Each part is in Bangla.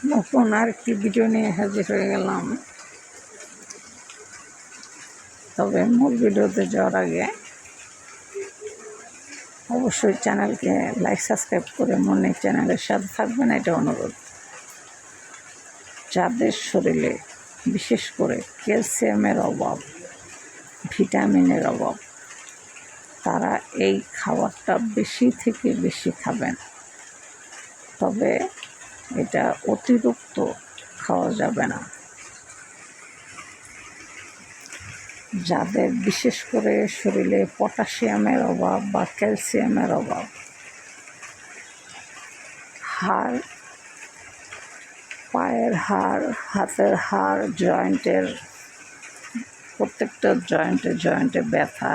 নতুন আরেকটি ভিডিও নিয়ে হাজির হয়ে গেলাম। তবে মূল ভিডিওতে যাওয়ার আগে অবশ্যই চ্যানেলকে লাইক সাবস্ক্রাইব করে মনে চ্যানেলের সাথে থাকবেন, এটা অনুরোধ। যাদের শরীরে বিশেষ করে ক্যালসিয়ামের অভাব, ভিটামিনের অভাব, তারা এই খাবারটা বেশি থেকে বেশি খাবেন। তবে এটা অতিরিক্ত খাওয়া যাবে না। যাদের বিশেষ করে শরীরে পটাশিয়ামের অভাব বা ক্যালসিয়ামের অভাব, হাড়, পায়ের হাড়, হাতের হাড়, জয়েন্টের প্রত্যেকটা জয়েন্টে ব্যথা,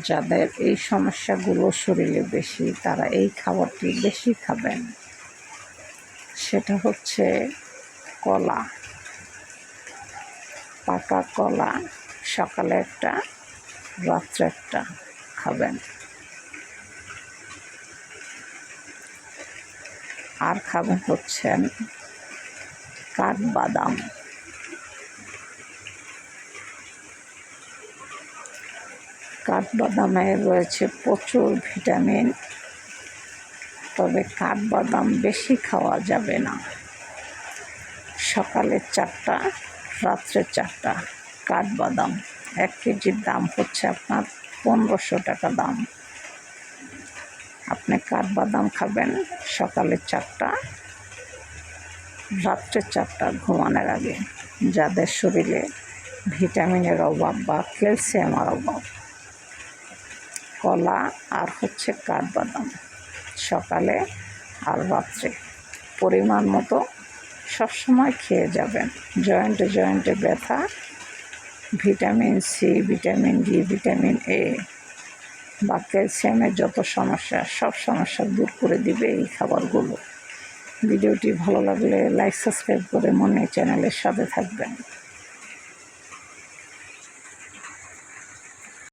যাদের এই সমস্যাগুলো শরীরে বেশি, তারা এই খাবারটি বেশি খাবেন। সেটা হচ্ছে কলা। পাকা কলা সকালে একটা, রাত্রে একটা খাবেন। আর খাবেন হচ্ছেন কাঠবাদাম। কাঠবাদামে রয়েছে প্রচুর ভিটামিন। তবে কাঠবাদাম বেশি খাওয়া যাবে না। সকালে 4টা, রাত্রে 4টা কাঠবাদাম। 1 কেজির দাম হচ্ছে আপনার 1500 টাকা দাম। আপনি কাঠবাদাম খাবেন সকালে 4টা, রাত্রে 4টা ঘুমানোর আগে। যাদের শরীরে ভিটামিনের অভাব বা ক্যালসিয়ামের অভাব, কলা আর হচ্ছে কাঠবাদাম সকালে আর রাত্রে পরিমাণ মতো সবসময় খেয়ে যাবেন। জয়েন্টে ব্যথা, vitamin C, vitamin D, vitamin A বা ক্যালসিয়ামের যত সমস্যা, সব সমস্যা দূর করে দিবে এই খাবারগুলো। ভিডিওটি ভালো লাগলে লাইক সাবস্ক্রাইব করে মনে চ্যানেলের সাথে থাকবেন।